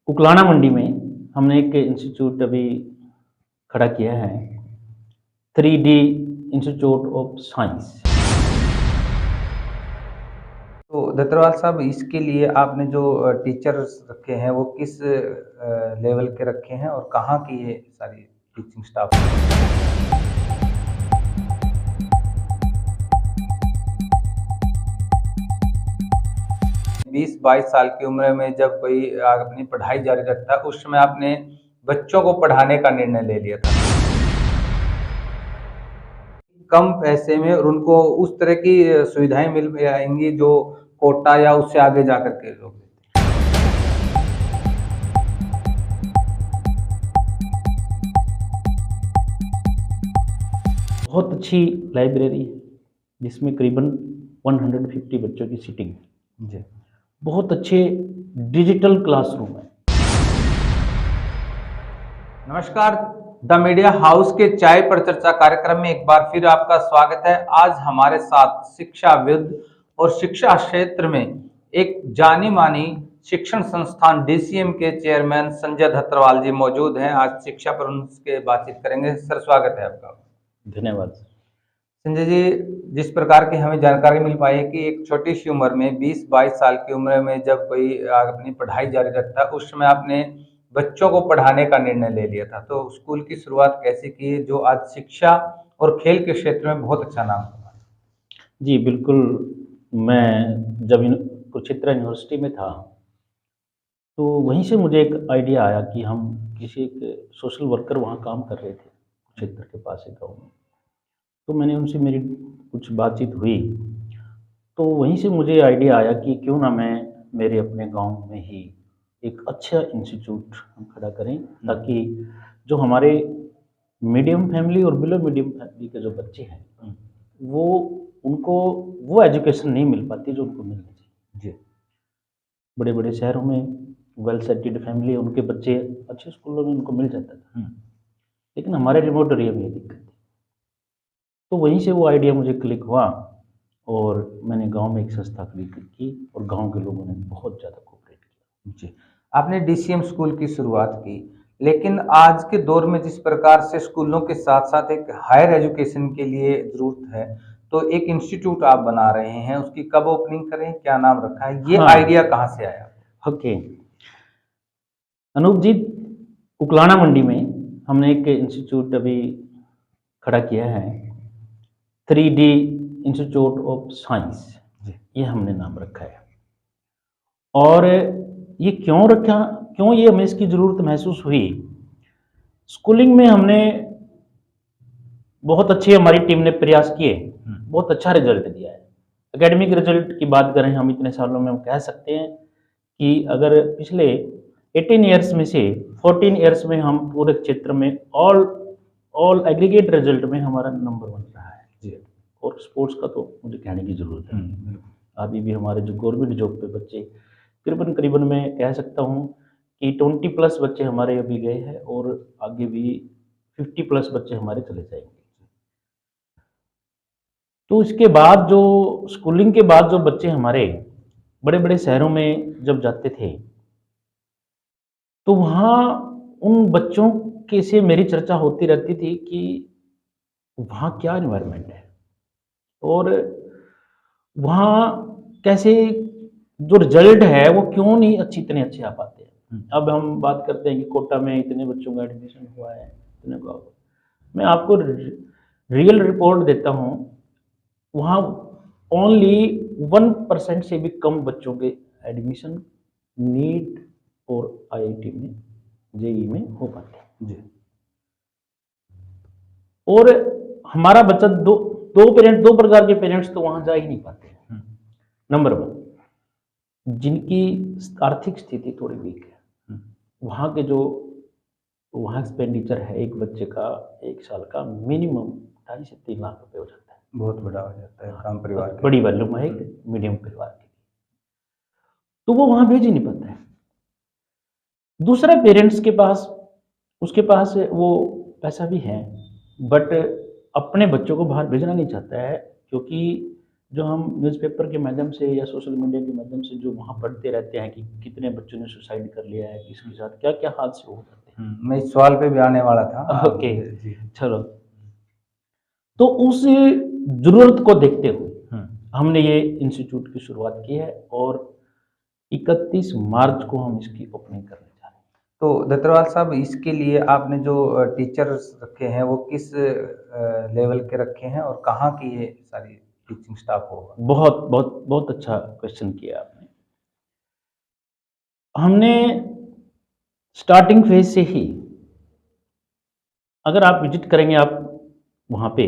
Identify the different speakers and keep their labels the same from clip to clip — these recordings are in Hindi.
Speaker 1: उकलाना मंडी में हमने एक इंस्टीट्यूट अभी खड़ा किया है, 3D इंस्टीट्यूट ऑफ साइंस।
Speaker 2: तो दत्तरवाल साहब, इसके लिए आपने जो टीचर्स रखे हैं वो किस लेवल के रखे हैं और कहाँ की ये सारी टीचिंग स्टाफ है? 20-22 साल की उम्र में जब कोई अपनी पढ़ाई जारी रखता है, उस समय आपने बच्चों को पढ़ाने का निर्णय ले लिया था। कम पैसे में और उनको उस तरह की सुविधाएं मिल जाएंगी जो कोटा या उससे आगे जाकर के लोग देते
Speaker 1: बहुत अच्छी लाइब्रेरी है जिसमें करीबन 150 बच्चों की सीटिंग है।
Speaker 2: हैं। जी,
Speaker 1: बहुत अच्छे डिजिटल क्लासरूम है।
Speaker 2: नमस्कार। द मीडिया हाउस के चाय पर चर्चा कार्यक्रम में एक बार फिर आपका स्वागत है। आज हमारे साथ शिक्षाविद और शिक्षा क्षेत्र में एक जानी मानी शिक्षण संस्थान DCM के चेयरमैन संजय धत्रवाल जी मौजूद हैं। आज शिक्षा पर उनसे बातचीत करेंगे। सर, स्वागत है आपका।
Speaker 1: धन्यवाद।
Speaker 2: संजय जी, जिस प्रकार की हमें जानकारी मिल पाई है कि एक छोटी सी उम्र में 20-22 साल की उम्र में जब कोई अपनी पढ़ाई जारी रखता है, उस समय आपने बच्चों को पढ़ाने का निर्णय ले लिया था। तो स्कूल की शुरुआत कैसे की जो आज शिक्षा और खेल के क्षेत्र में बहुत अच्छा नाम कमा?
Speaker 1: जी बिल्कुल। मैं जब कुरुक्षेत्र यूनिवर्सिटी में था तो वहीं से मुझे एक आइडिया आया कि हम किसी एक सोशल वर्कर वहाँ काम कर रहे थे, कुरुक्षेत्र के पास एक गाँव में। तो मैंने उनसे मेरी कुछ बातचीत हुई, तो वहीं से मुझे आइडिया आया कि क्यों ना मैं मेरे अपने गांव में ही एक अच्छा इंस्टीट्यूट हम खड़ा करें, ताकि जो हमारे मीडियम फैमिली और बिलो मीडियम फैमिली के जो बच्चे हैं वो उनको वो एजुकेशन नहीं मिल पाती जो उनको मिलनी चाहिए।
Speaker 2: जी,
Speaker 1: बड़े बड़े शहरों में वेल सेटेड फैमिली, उनके बच्चे अच्छे स्कूलों में उनको मिल जाता था, लेकिन हमारे रिमोट एरिया में ये दिक्कत थी। तो वहीं से वो आइडिया मुझे क्लिक हुआ और मैंने गांव में एक संस्था खड़ी की और गांव के लोगों ने बहुत ज़्यादा कोऑपरेट किया।
Speaker 2: जी। आपने DCM स्कूल की शुरुआत की, लेकिन आज के दौर में जिस प्रकार से स्कूलों के साथ साथ एक हायर एजुकेशन के लिए जरूरत है, तो एक इंस्टीट्यूट आप बना रहे हैं, उसकी कब ओपनिंग करें, क्या नाम रखा है, ये
Speaker 1: हाँ,
Speaker 2: आइडिया कहाँ से आया?
Speaker 1: ओके। अनूप जी, उकलाना मंडी में हमने एक इंस्टीट्यूट अभी खड़ा किया है, 3D इंस्टीट्यूट ऑफ साइंस। ये हमने नाम रखा है। और ये क्यों रखा, क्यों ये हमें इसकी ज़रूरत महसूस हुई? स्कूलिंग में हमने बहुत अच्छे, हमारी टीम ने प्रयास किए, बहुत अच्छा रिजल्ट दिया है। एकेडमिक रिजल्ट की बात करें हम इतने सालों में, हम कह सकते हैं कि अगर पिछले 18 ईयर्स में से 14 ईयर्स में हम पूरे क्षेत्र में ऑल एग्रीगेट रिजल्ट में हमारा नंबर 1 रहा है जी। और स्पोर्ट्स का तो मुझे कहने की ज़रूरत है। अभी भी हमारे जो गवर्नमेंट जॉब पे बच्चे करीबन मैं कह सकता हूँ कि 20+ बच्चे हमारे अभी गए हैं और आगे भी 50+ बच्चे हमारे चले जाएंगे। तो इसके बाद जो स्कूलिंग के बाद जो बच्चे हमारे बड़े बड़े शहरों में जब जाते थे, तो वहाँ उन बच्चों के से मेरी चर्चा होती रहती थी कि वहाँ क्या एनवायरनमेंट है और वहाँ कैसे जो रिजल्ट है वो क्यों नहीं इतने अच्छे आ पाते हैं। अब हम बात करते हैं कि कोटा में इतने बच्चों का एडमिशन हुआ है, इतने का हुआ। मैं आपको रियल रिपोर्ट देता हूँ, वहाँ ओनली 1% से भी कम बच्चों के एडमिशन नीट और IIT में, JEE में हो पाते हैं जी। और हमारा बच्चा दो प्रकार के पेरेंट्स तो वहां जा ही नहीं पाते हैं। नंबर 1, जिनकी आर्थिक स्थिति थोड़ी वीक है, वहाँ के जो वहाँ एक्सपेंडिचर है एक बच्चे का 1 साल का मिनिमम 2.5 से 3 लाख रुपए हो जाता है।
Speaker 2: बहुत बड़ा हो जाता है काम परिवार के।
Speaker 1: बड़ी वॉल्यूम है एक मीडियम परिवार के लिए, तो वो वहां भेज ही नहीं पाता है। दूसरा, पेरेंट्स के पास, उसके पास वो पैसा भी है बट अपने बच्चों को बाहर भेजना नहीं चाहता है, क्योंकि जो हम न्यूज़पेपर के माध्यम से या सोशल मीडिया के माध्यम से जो वहाँ पढ़ते रहते हैं कि कितने बच्चों ने सुसाइड कर लिया है, किसके साथ क्या-क्या हादसे हो जाते हैं।
Speaker 2: मैं इस सवाल पे भी आने वाला था।
Speaker 1: ओके,
Speaker 2: जी।
Speaker 1: चलो। तो उस ज़रूरत को देखते हुए हमने ये इंस्टीट्यूट की शुरुआत की है और 31 मार्च को हम इसकी ओपनिंग करने जा रहे हैं।
Speaker 2: तो दत्तरवाल साहब, इसके लिए आपने जो टीचर्स रखे हैं वो किस लेवल के रखे हैं और कहाँ की ये सारी टीचिंग स्टाफ होगा?
Speaker 1: बहुत बहुत बहुत अच्छा क्वेश्चन किया आपने। हमने स्टार्टिंग फेज से ही, अगर आप विजिट करेंगे आप वहाँ पे,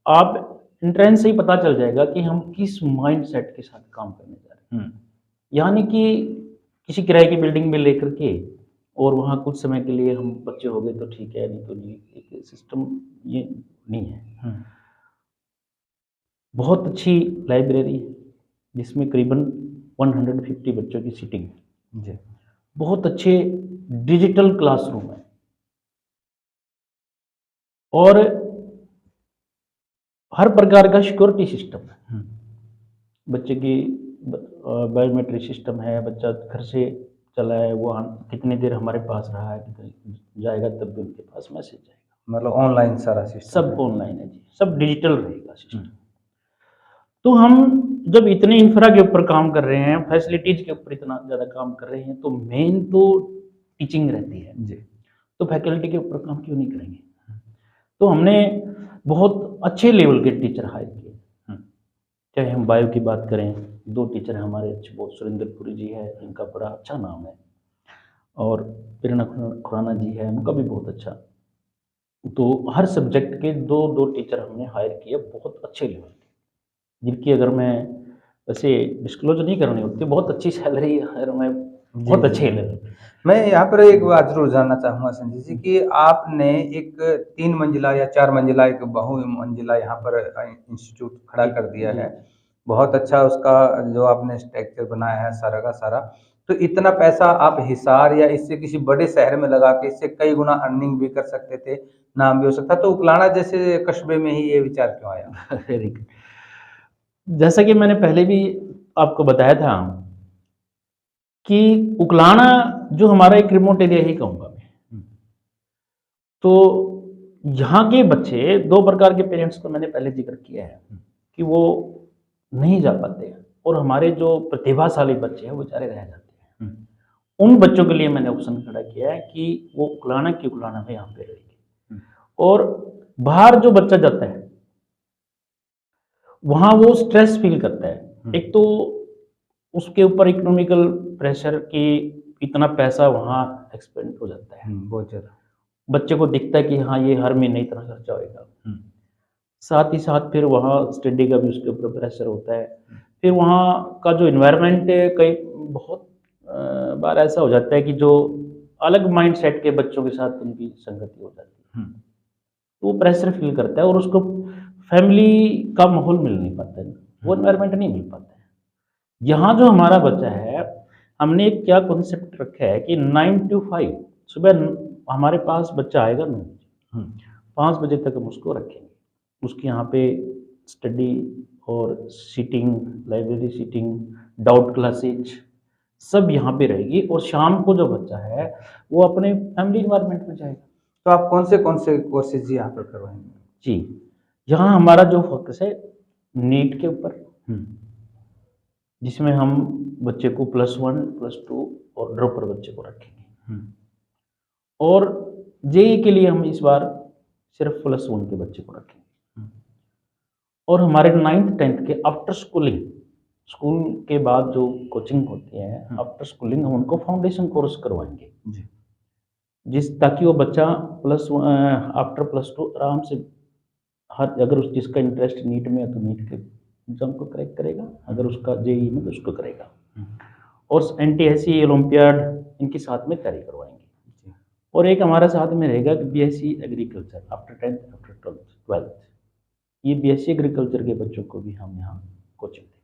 Speaker 1: आप एंट्रेंस से ही पता चल जाएगा कि हम किस माइंड सेट के साथ काम करने जा रहे हैं। यानी कि किसी किराए की बिल्डिंग में लेकर के और वहाँ कुछ समय के लिए हम बच्चे हो गए तो ठीक है, नहीं तो नहीं, एक सिस्टम ये नहीं है। बहुत अच्छी लाइब्रेरी है जिसमें करीबन 150 बच्चों की सीटिंग है।
Speaker 2: जी।
Speaker 1: बहुत अच्छे डिजिटल क्लासरूम है और हर प्रकार का सिक्योरिटी सिस्टम है। बच्चे की बायोमेट्रिक सिस्टम है, बच्चा घर से चला है वो कितनी देर हमारे पास रहा है, कितनी जाएगा तब भी उनके पास मैसेज जाएगा।
Speaker 2: मतलब ऑनलाइन सारा सिस्टम
Speaker 1: सब ऑनलाइन है जी, सब डिजिटल रहेगा सिस्टम। तो हम जब इतने इंफ्रा के ऊपर काम कर रहे हैं, फैसिलिटीज के ऊपर इतना ज़्यादा काम कर रहे हैं, तो मेन तो टीचिंग रहती है जी। तो फैकल्टी के ऊपर काम क्यों नहीं करेंगे? तो हमने बहुत अच्छे लेवल के टीचर हायर किए। चाहे हम बायो की बात करें, 2 टीचर हमारे अच्छे, बहुत सुरेंद्रपुरी जी है, इनका बड़ा अच्छा नाम है, और प्रेरणा खुराना जी है, उनका भी बहुत अच्छा। तो हर सब्जेक्ट के 2-2 टीचर हमने हायर किए, बहुत अच्छे लेवल के, जिनकी अगर मैं वैसे डिस्क्लोज नहीं करनी होती, बहुत अच्छी सैलरी अगर मैं बहुत अच्छे लेवल पे।
Speaker 2: मैं यहाँ पर एक बात जरूर जानना चाहूँगा संजय जी कि आपने एक 3 मंजिला या 4 मंजिला एक बहुमंजिला यहाँ पर इंस्टीट्यूट खड़ा कर दिया है। बहुत अच्छा उसका जो आपने स्ट्रक्चर बनाया है सारा का सारा। तो इतना पैसा आप हिसार या इससे किसी बड़े शहर में लगा के इससे कई गुना अर्निंग भी कर सकते थे, नाम भी हो सकता। तो उकलाना जैसे कस्बे में ही ये विचार क्यों आया?
Speaker 1: Very good. जैसा कि मैंने पहले भी आपको बताया था कि उकलाना जो हमारा एक रिमोट एरिया ही कहूँगा मैं। तो यहाँ के बच्चे 2 प्रकार के पेरेंट्स को मैंने पहले जिक्र किया है कि वो नहीं जा पाते हैं और हमारे जो प्रतिभाशाली बच्चे हैं वो बेचारे रह जाते हैं। उन बच्चों के लिए मैंने ऑप्शन खड़ा किया है कि वो उकलाना की उकलाना में यहाँ पे रहेगी, और बाहर जो बच्चा जाता है वहाँ वो स्ट्रेस फील करता है। एक तो उसके ऊपर इकोनॉमिकल प्रेशर की इतना पैसा वहाँ एक्सपेंड हो जाता है,
Speaker 2: बहुत ज़्यादा।
Speaker 1: बच्चे को दिखता है कि हाँ ये हर महीने इतना खर्चा होएगा। साथ ही साथ फिर वहाँ स्टडी का भी उसके ऊपर प्रेशर होता है। फिर वहाँ का जो इन्वायरमेंट है, कई बहुत बार ऐसा हो जाता है कि जो अलग माइंड सेट के बच्चों के साथ उनकी संगति हो जाती है, तो वो प्रेशर फील करता है और उसको फैमिली का माहौल मिल नहीं पाता है, वो इन्वायरमेंट नहीं मिल पाता है। यहाँ जो हमारा बच्चा है, हमने एक क्या कॉन्सेप्ट रखा है कि 9 to 5 सुबह हमारे पास बच्चा आएगा 9 बजे, 5 बजे तक हम उसको रखेंगे। उसकी यहाँ पे स्टडी और seating, library seating, doubt classes सब यहाँ पे रहेगी, और शाम को जो बच्चा है वो अपने फैमिली इन्वायरमेंट में जाएगा।
Speaker 2: तो आप कौन से कोर्सेज यहाँ पर करवाएंगे?
Speaker 1: जी, यहाँ हमारा जो फोकस है नीट के ऊपर, जिसमें हम बच्चे को +1, +2 और ड्रॉपर बच्चे को रखेंगे, और जेईई के लिए हम इस बार सिर्फ +1 के बच्चे को रखेंगे। और हमारे 9th 10th के आफ्टर स्कूलिंग, स्कूल के बाद जो कोचिंग होती है, आफ्टर स्कूलिंग हम उनको फाउंडेशन कोर्स करवाएंगे जी, ताकि वो बच्चा आफ्टर +2 आराम से हर, अगर जिसका इंटरेस्ट नीट में है तो नीट के एग्जाम को क्रैक करेगा, अगर उसका जेईई में तो उसको करेगा, और एनटीएससी, ओलंपियाड इनके साथ में तैयारी करवाएंगे। और एक हमारा साथ में रहेगा कि BSc agriculture after 10th after 12th, ये बीएससी एग्रीकल्चर के बच्चों को भी हम यहाँ कोचिंग देंगे।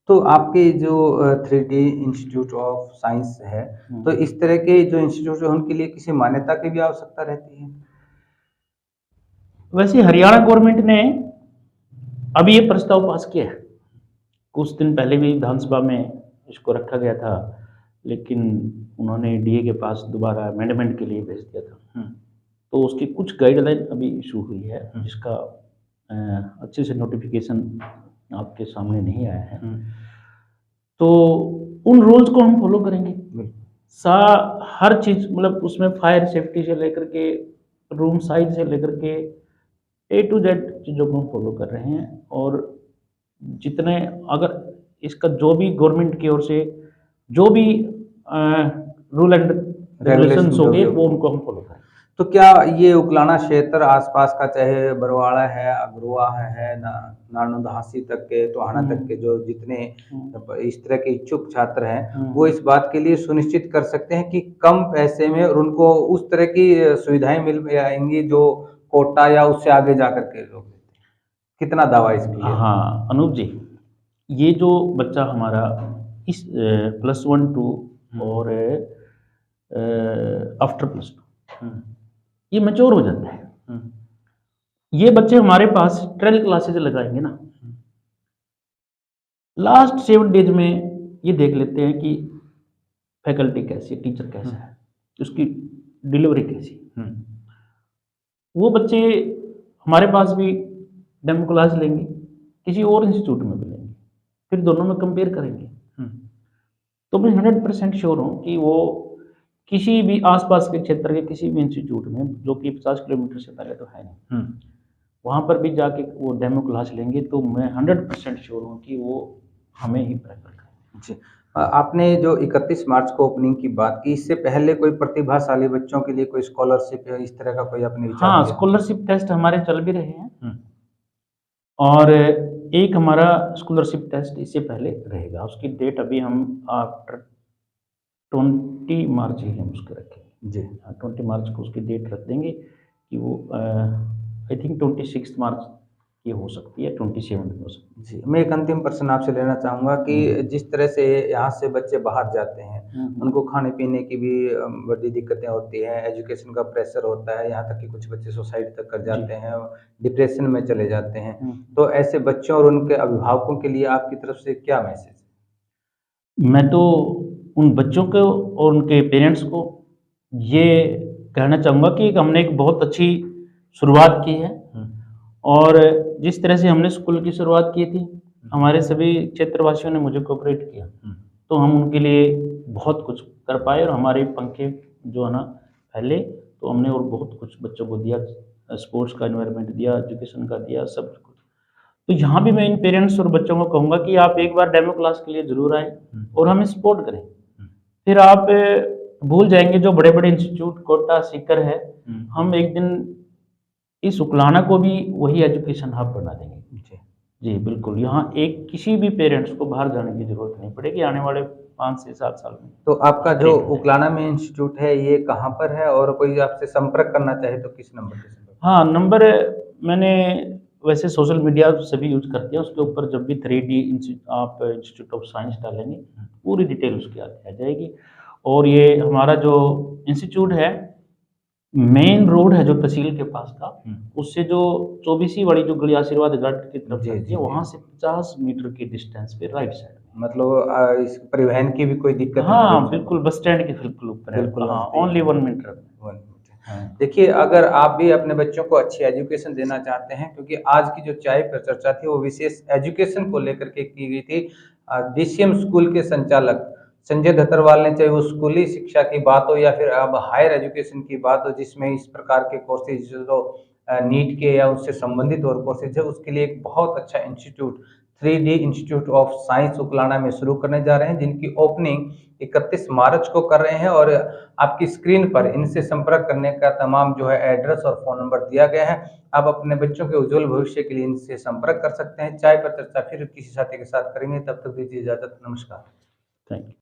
Speaker 2: तो आपके जो 3D इंस्टीट्यूट ऑफ साइंस है, तो इस तरह के जो इंस्टीट्यूट है उनके लिए किसी मान्यता की भी आवश्यकता रहती है?
Speaker 1: वैसे हरियाणा गवर्नमेंट ने अभी ये प्रस्ताव पास किया है कुछ दिन पहले भी विधानसभा में इसको रखा गया था, लेकिन उन्होंने डीए के पास दोबारा अमेंडमेंट के लिए भेज दिया था। तो उसकी कुछ गाइडलाइन अभी इशू हुई है, जिसका अच्छे से नोटिफिकेशन आपके सामने नहीं आया है। तो उन रूल्स को हम फॉलो करेंगे। हर चीज़, मतलब उसमें फायर सेफ्टी से लेकर के रूम साइज से लेकर के A to Z चीज़ों को हम फॉलो कर रहे हैं। और जितने, अगर इसका जो भी गवर्नमेंट की ओर से जो भी रूल एंड रेगुलेशंस होंगे वो उनको हम फॉलो करें।
Speaker 2: तो क्या ये उकलाना क्षेत्र आसपास का, चाहे बरवाड़ा है, अग्रवा है, नानुदहासी तक के, टोहाना तक के, जो जितने इस तरह के इच्छुक छात्र हैं, वो इस बात के लिए सुनिश्चित कर सकते हैं कि कम पैसे में और उनको उस तरह की सुविधाएं मिल जाएंगी जो कोटा या उससे आगे जाकर के लोग देते हैं? कितना दावा इसके लिए?
Speaker 1: हाँ अनूप जी, ये जो बच्चा हमारा इस +1 2 और आफ्टर +2 ये मैच्योर हो जाता है। ये बच्चे हमारे पास 12 क्लासेज लगाएंगे ना, लास्ट 7 डेज में ये देख लेते हैं कि फैकल्टी कैसी है, टीचर कैसा है, उसकी डिलीवरी कैसी। वो बच्चे हमारे पास भी डेमो क्लास लेंगे, किसी और इंस्टीट्यूट में भी लेंगे, फिर दोनों में कंपेयर करेंगे। तो मैं 100% श्योर हूँ कि वो किसी भी आसपास के क्षेत्र के किसी भी इंस्टीट्यूट में, जो कि 50 किलोमीटर से पहले तो है नहीं, वहाँ पर भी जाके वो डेमो क्लास लेंगे, तो मैं 100% श्योर हूँ कि वो हमें ही प्रेफर करेंगे।
Speaker 2: जी, आपने जो 31 मार्च को ओपनिंग की बात की, इससे पहले कोई प्रतिभाशाली बच्चों के लिए कोई स्कॉलरशिप या इस तरह का कोई अपने विचार?
Speaker 1: हाँ, स्कॉलरशिप टेस्ट हमारे चल भी रहे हैं, और एक हमारा स्कॉलरशिप टेस्ट इससे पहले रहेगा। उसकी डेट अभी हम आफ्टर 20 मार्च ही हम उसके रखेंगे
Speaker 2: जी।
Speaker 1: 20 मार्च को उसकी डेट रख देंगे कि वो आई थिंक 26 मार्च ये हो सकती है, 27 भी हो सकती है।
Speaker 2: जी, मैं एक अंतिम प्रश्न आपसे लेना चाहूँगा कि जिस तरह से यहाँ से बच्चे बाहर जाते हैं, उनको खाने पीने की भी बड़ी दिक्कतें होती हैं, एजुकेशन का प्रेशर होता है, यहाँ तक कि कुछ बच्चे सुसाइड तक कर जाते हैं, डिप्रेशन में चले जाते हैं। तो ऐसे बच्चों और उनके अभिभावकों के लिए आपकी तरफ से क्या मैसेज है?
Speaker 1: मैं तो उन बच्चों को और उनके पेरेंट्स को ये कहना चाहूँगा कि हमने एक बहुत अच्छी शुरुआत की है, और जिस तरह से हमने स्कूल की शुरुआत की थी, हमारे सभी क्षेत्रवासियों ने मुझे कोऑपरेट किया, तो हम उनके लिए बहुत कुछ कर पाए, और हमारे पंखे जो है ना फैले, तो हमने और बहुत कुछ बच्चों को दिया, स्पोर्ट्स का एनवायरनमेंट दिया, एजुकेशन का दिया, सब कुछ। तो यहाँ भी मैं इन पेरेंट्स और बच्चों को कहूँगा कि आप एक बार डेमो क्लास के लिए ज़रूर आएँ और हमें सपोर्ट करें। फिर आप भूल जाएंगे जो बड़े बड़े इंस्टीट्यूट कोटा सीकर है, हम एक दिन इस उकलाना को भी वही एजुकेशन हब बना देंगे। जी बिल्कुल, यहाँ एक किसी भी पेरेंट्स को बाहर जाने की जरूरत नहीं पड़ेगी आने वाले 5 से 7 साल में।
Speaker 2: तो आपका जो उकलाना में इंस्टीट्यूट है ये कहाँ पर है, और कोई आपसे संपर्क करना चाहे तो किस नंबर पे संपर्क?
Speaker 1: हाँ, नंबर मैंने वैसे सोशल मीडिया सभी यूज करते हैं, उसके ऊपर जब भी 3D आप इंस्टीट्यूट ऑफ साइंस डालेंगे पूरी डिटेल उसकी आ जाएगी। और ये हमारा जो इंस्टीट्यूट है, मेन रोड है जो तहसील के पास था, उससे जो 24 वाली जो गली आशीर्वाद घाट की तरफ जाती है, वहाँ से 50 मीटर की डिस्टेंस पे राइट साइड में।
Speaker 2: मतलब इस परिवहन की भी कोई दिक्कत नहीं?
Speaker 1: हाँ बिल्कुल, बस स्टैंड के बिल्कुल ऊपर है,
Speaker 2: बिल्कुल,
Speaker 1: हाँ, ओनली 1 मीटर।
Speaker 2: देखिए, अगर आप भी अपने बच्चों को अच्छी एजुकेशन देना चाहते हैं, क्योंकि आज की जो चाय पर चर्चा थी वो विशेष एजुकेशन को लेकर के की गई थी। DCM स्कूल के संचालक संजय धतरवाल ने, चाहे वो स्कूली शिक्षा की बात हो या फिर अब हायर एजुकेशन की बात हो, जिसमें इस प्रकार के कोर्सेज जो नीट के या उससे संबंधित और कोर्सेज है, उसके लिए एक बहुत अच्छा institute 3D institute of science Uklana में शुरू करने जा रहे हैं, जिनकी ओपनिंग 31 मार्च को कर रहे हैं। और आपकी स्क्रीन पर इनसे संपर्क करने का तमाम जो है एड्रेस और फ़ोन नंबर दिया गया है। आप अपने बच्चों के उज्जवल भविष्य के लिए इनसे संपर्क कर सकते हैं। चाय पर चर्चा फिर किसी साथी के साथ करेंगे, तब तक दीजिए इजाज़त। नमस्कार।
Speaker 1: Thank you.